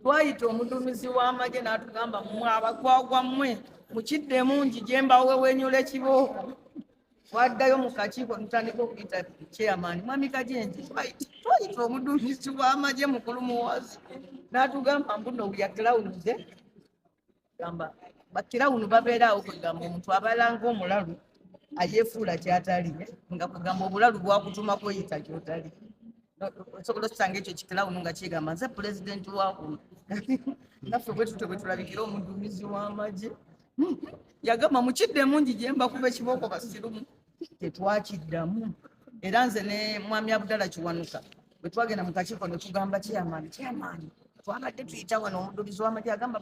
twayita omuduumizi w'amagye n'atugamba mmwe abakwagwa mmwe mukiddemu njijembawe wenyula ekibooko waddayo mu kakiiko tutandika okuyita chairman mwami Kajenje twayita omuduumizi w'amagye mukulu muwazi n'atugamba mbuno ya kirawunize gamba bakirawuni babeeraawo kwegamba omuntu abalanga omulalu ayeefuula kyatali nga kugamba obulalu bwakutuma kweyita kyotali osobola okusanga ekyo kikirawuni nga kyegamba nze pulezidenti wakuno naffe bwe tutyo bwe tulabikira omuduumizi w'amagye yagamba mukidde mungi gye mbakuba ekibooko basirumu tetwakiddamu era nze ne mwami Abdalla Kiwanuka bwe twagenda mu kakiiko ne tugamba chairman twabadde tuyita wano omuduumizi w'amagye agamba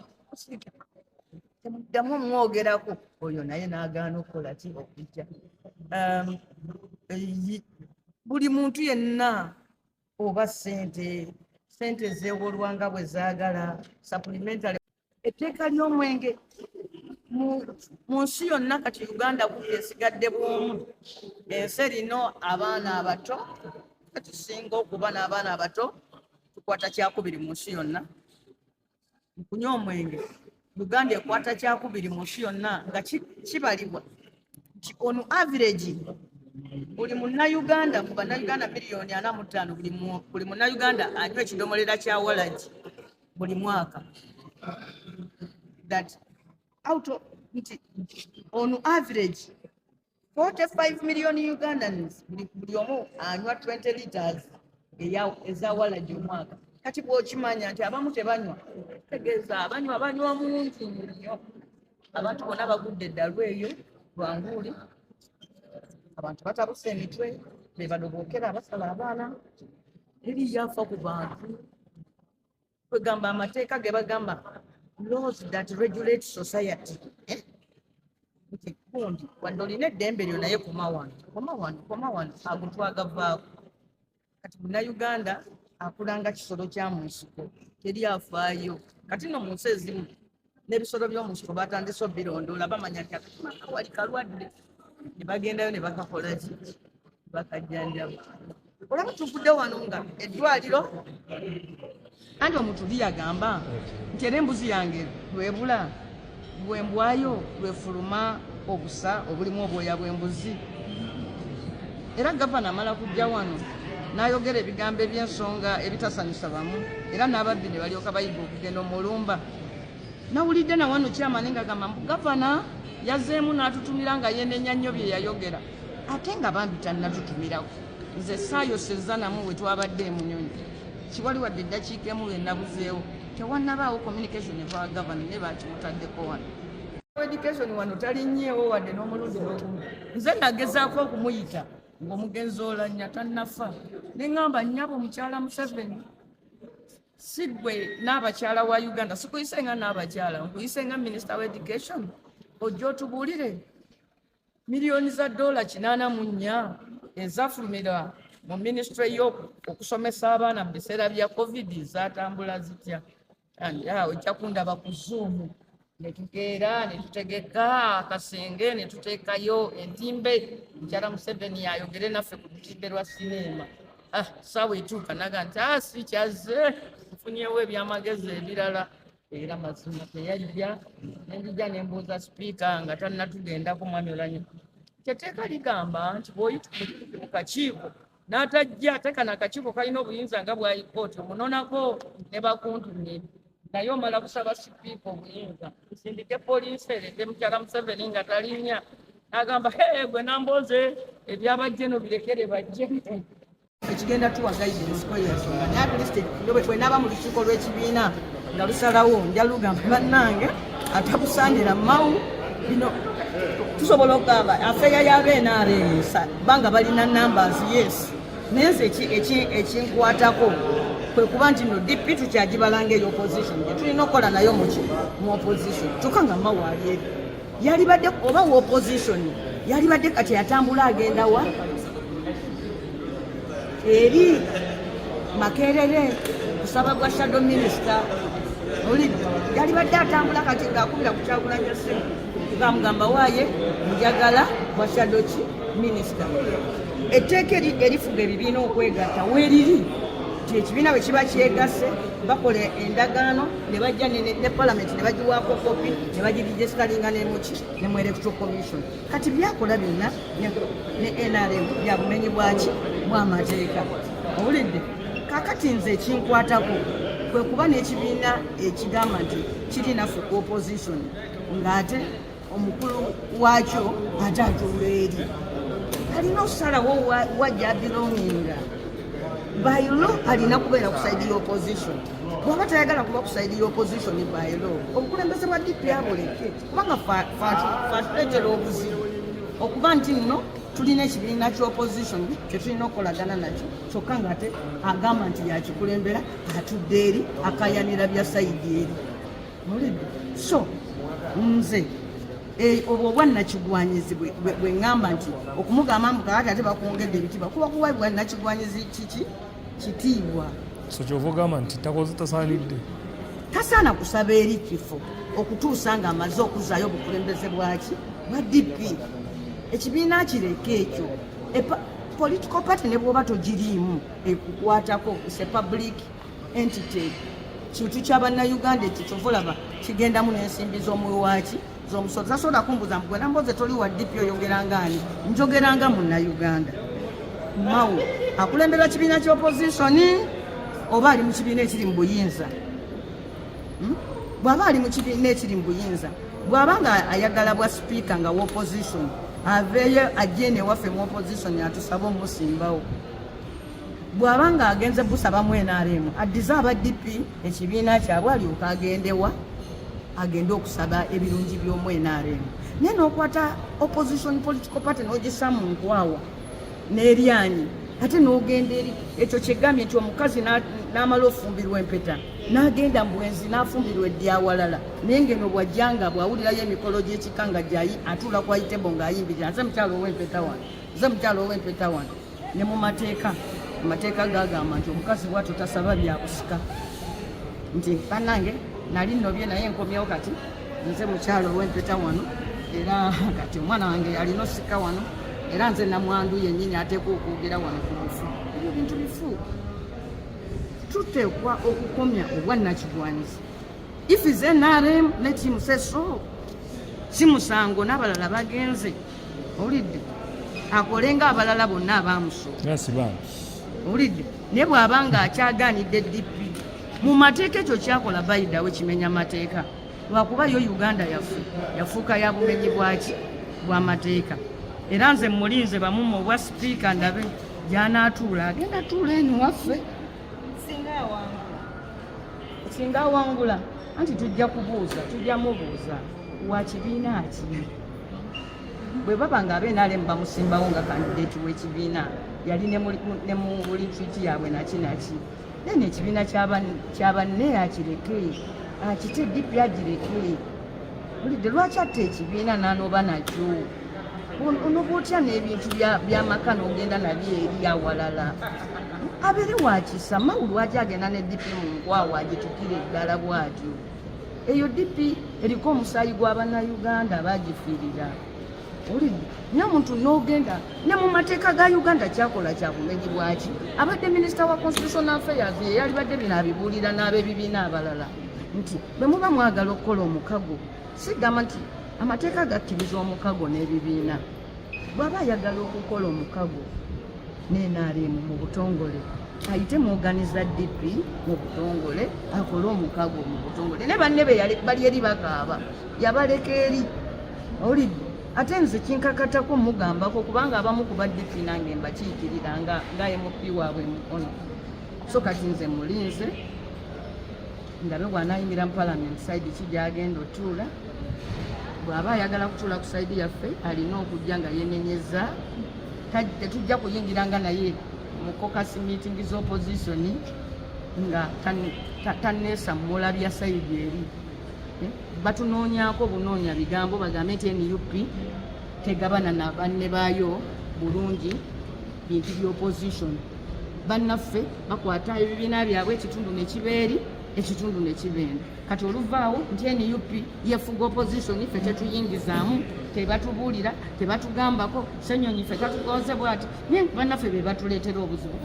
temuddamu omwogerako oyo naye n'agaana okukola ki okujja buli muntu yenna oba sente zeewolwanga bwe zaagala supplementary etteeka ly'omwenge mu nsi yonna kati Uganda esigadde bwomu ensi erino abaana abato tusinga okuba n'abaana abato tukwata kyakubiri mu nsi yonna kunywa omwenge Uganda ekwata kyakubiri mu nsi yonna nga kibalibwa on average buli munnayuganda ku bannayuganda miliyoni 45 buli munnayuganda anywa ekidomolera kya walagi buli mwaka that out of on average 45 million Ugandans buli omu anywa 20 liters eza walagi omwaka kati bw'okimanya nti abamu tebanywa tegeeza banywa mungi nnyo abantu bonna bagudde eddalu eyo lwanguuli abantu batabuse emitwe be badobookera abasala abaana eri yafa ku bantu kwegamba amateeka ge bagamba laws that regulate society gundi wanda olina eddembe lyo naye koma wano agutwagavaako kati munnayuganda akulanga kisolo kya mu nsiko teri afaayo kati no mu nsi ezimu n'ebisolo by'omu nsiko batandise obirondoola bamanya nti wali kalwadde ne bagendayo ne bakakola ki bakajjanjaba olaba tuvudde wano nga eddwaliro anti omutubi yagamba nti era embuzi yange lwebula lwembwayo lwefuluma obusa obulimu obwoya bw'embuzi era gavana amala kujja wano n'ayogera ebigambo eby'ensonga ebitasanyusa bamu era n'ababbi ne balyoka bayiga okugenda omulumba nawulidde na wano chairman ng'agamba gavana yazeemu n'atutumira nga yenenya nnyo bye yayogera ate nga bambi tannatutumirako nze saayosezza namu we twabadde emunyonyi kiwali wadde eddakiika emu lwe nabuzeewo tewannabaawo communication eva gavana ne bakimutaddeko wano education wano talinnyeewo wadde n'omulundi n'ogumu nze nagezaako okumuyita ng'omugenzi olanya tannafa ne ŋŋamba nnyabo omukyala Museveni si gwe n'abakyala wa Uganda sikuyise nga n'abakyala nkuyise nga minisita wa education ojja otubuulire miliyoni za $84 ezafulumira mu ministry y'okusomesa abaana mu biseera bya covid zatambula zitya ojja kundaba ku Zoom ne tukeera ne tutegeka akasenge ne tuteekayo entimbe mukyala Museveni yayogere naffe ku lutimbe lwa sinema saawa etuuka naga nti sikyaze nfunyewo ebyamagezi ebirala era mazima teyajja nenjija nembuuza sipiika nga tannatugendako mwami Olanyo kyeteeka ligamba nti bw'oyita mu kakiiko n'atajja ate kana akakiiko kalina obuyinza nga bwa hikooti omunonako ne bakuntumye naye omala kusaba sipiika obuyinza nsindike poliisi erete mukyala Museveni nga talinnya n'agamba gwe nambooze ebyabajjeno birekere bajje ekigenda tuwa guidance kweyasonga naye at least bwenaba mu lukiiko lw'ekibiina nga lusalawo njalugamba bannange atakusaanira mawu bino tusobola okugamba afeeya y'abeNRS banga balina numbers yes naye nze ekinkwatako kwe kuba nti no DP tukyagibalanga eyo opposition tulina okukola nayo mu opposition tukanga mawu ali eri yalibadde oba wa opposition yalibadde kati yatambula agenda wa eri Makerere kusaba gwa shadow minister oli yalibadde atambula kati ng'akubira ku Kyagulanyi Ssentamu tukamugamba waaye njagala wa shadow minister etteeka erifuga ebibiina okwegatta weeriri ekibiina bwe kiba kyegasse bakola endagaano ne bajja ne palamenti ne bagiwaako kopi ne bagirigisitalinga ne mu electoral commission. Kati byakola byonna ne NRM bya bumenyi bw'amateeka. Owulidde? Kaakati nze ekinkwatako kwe kuba n'ekibiina ekigamba nti kirina ffe ku opposition ng'ate omukulu waakyo ate atuula eri. Alina okusalawo wajja belonginga. By law alina kubeera ku side y'opposition. Bw'aba tayagala kuba ku side y'opposition by law, obukulembeze bwa DP aboleke kubanga fatuleetera obuzibu okuba nti nno tulina ekibiina ky'opposition kye tulina okukolagana nakyo kyokka ng'ate agamba nti yakikulembera atudde eri akayanira bya sayidi eri. Mulidde? So nze obwo bwannakigwanyizi bwe ŋŋamba nti okumugamba mukakati ate bakwongedde ebitiibwa kuba kuba bwannakigwanyizi kitiibwa. So kyova ogamba nti tasaanidde tasaana kusaba eri kifo okutuusa ng'amaze okuzaayo obukulembeze bwa DP. Ekibiina kireka ekyo. Political party ne bw'oba togiriimu ekukwatako is a public entity. Kintu ky'Abannayuganda ekyo kyova olaba kigendamu n'ensimbi z'omusozi. Tasobola kumbuza mbu gwe namboze toli wa DP oyogeranga ani? Njogeranga Munnayuganda. Mawu akulembera kibiina ky'opposition oba ali mu kibiina ekiri mu buyinza. Bw'aba ali mu kibiina ekiri mu buyinza, bw'aba nga ayagala bwa sipiika nga w'opposition aveeyo ajje ewaffe mu opposition atusaba omusimbawo. Bw'aba nga agenze busaba mu NRM addize aba DP ekibiina kyabwe alyoka agendewa agende okusaba ebirungi by'omu NRM. Naye n'okwata opposition political party n'ogissa mu nkwawa n'eryanyi ate n'ogenda eri ekyo kyegambye nti omukazi n'amala ofumbirwa empeta n'agenda mu bwenzi n'afumbirwa edyawalala naye ngeno bwajjanga bw'awulirayo emikolo gy'ekika nga gyayi atuula ku ayitebo ng'ayimbirira nze mukyalo ow'empeta wano ne mu mateeka gagamba nti omukazi bwatyo tasaba byabusika nti bannange nali nnobye naye nkomyewo kati nze mukyalo ow'empeta wano era kati omwana wange alina osika wano era nze namwandu yennyini ateekwa okwogera wano ku bufu. Ebyo bintu bifu. Tuteekwa okukomya obwannakigwanyizi. If is NRM, let him say so. Si musango n'abalala bagenze. Owulidde? Akolenga abalala bonna abaamusooka. Owulidde? Naye bw'aba nga akyagaanidde DP. Mu mateeka ekyo kyakola bayidawe kimenya mateeka. Lwakuba yo Uganda yafuuka ya bumenyi bw'amateeka. Era nze mulinze bamumu obwa sipiika ndabe gy'anaatuula agenda tuula eno waffe singa awangula anti tujja mubuuza wa kibiina ki. Bwe baba nga NRM bamusimbawo nga kandideeti w'ekibiina yali ne mu litwiti yaabwe naki then ekibiina kyabanne akireke akite DP agireke. Bulidde lwaki atta ekibiina n'anoba nakyo onoba otya n'ebintu by'amaka n'ogenda nabyo eri awalala. Abeere wakisa mawulu aja agenda ne DP mu nkwawa agitukire eddala bw'atyo. Eyo DP eriko omusaayi gw'Abannayuganda bagifiirira. Olidde naye omuntu n'ogenda ne mu mateeka ga Uganda kyakola kyabumenyi bwaki. Abadde minisita wa constitutional affairs ye yali badde bino abibuulira n'ab'ebibiina abalala nti bwe muba mwagala okukola omukago sigamba nti amateeka gakkiriza omukago n'ebibiina. Bw'aba ayagala okukola omukago n'NRM mu butongole ayite mu organiza DP mu butongole akole omukago mu butongole. Ne banne be bali eri bakaaba yabaleka eri. Owulidde? Ate nze kinkakatako mugambako kubanga abamu ku ba DP nange mbakiikirira nga MP waabwe mukono. So kati nze mulinze ndabe bw'anaayingira mu parliament side ki gy'agenda otuula. Bw'aba ayagala kutuula ku sayidi yaffe alina okujja nga yenenyeza. Tetujja kuyingiranga naye mu caucus meeting z'opposition nga tanneesammula bya sayidi eri. Batunoonyako bunoonya bigambo bagambe nti NUP tegabana na banne baayo bulungi bintu by'opposition. Bannaffe bakwata ebibiina byabwe ekitundu ne kibeeri ekitundu ne kibenda kati oluvaawo nti NUP yefuga opposition ffe tetuyingizaamu tebatubuulira tebatugambako Ssenyonyi ffe katukoze bwati naye bannaffe be batuleetera obuzibu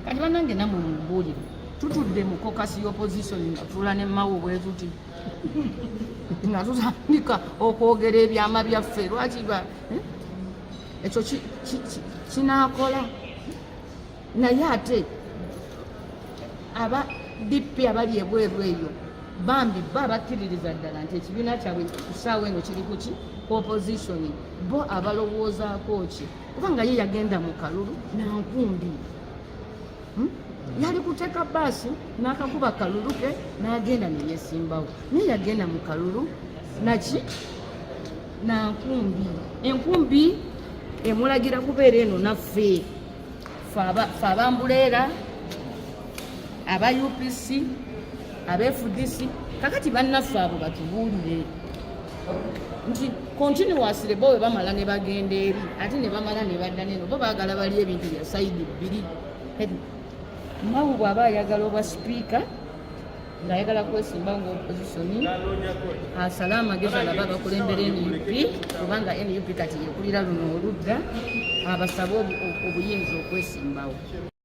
kati bannange namwe mumubuulire tutudde mu kokasi y'opposition nga tuula ne mmawo bwe tuti nga tutandika okwogera ebyama byaffe lwaki ekyo kinaakola naye ate aba DP abali ebweru eyo bambi abakkiririza ddala nti ekibiina kyabwe kusaawa eno kiri kuki opposition bo abalowoozaako ki kubanga ye yagenda mu kalulu nankumbi yali kuteeka baasi n'akakuba kalulu ke n'agenda neyesimbawo naye yagenda mu kalulu naki nankumbi enkumbi emulagira kubeera eno naffe fe abambuleera aba UPC aba FDC kakati bannaffe abo batubuulire nti continuously bo bwe bamala ne bagenda eri ate ne bamala ne badda neno bo baagala bali ebintu bya sayidi bbiri Mawu bw'aba ayagala obwa sipiika ng'ayagala kwesimba nga opposition asale amagezi alaba abakulembera NUP kubanga NUP kati yekulira luno oludda abasabe obuyinza okwesimbawo.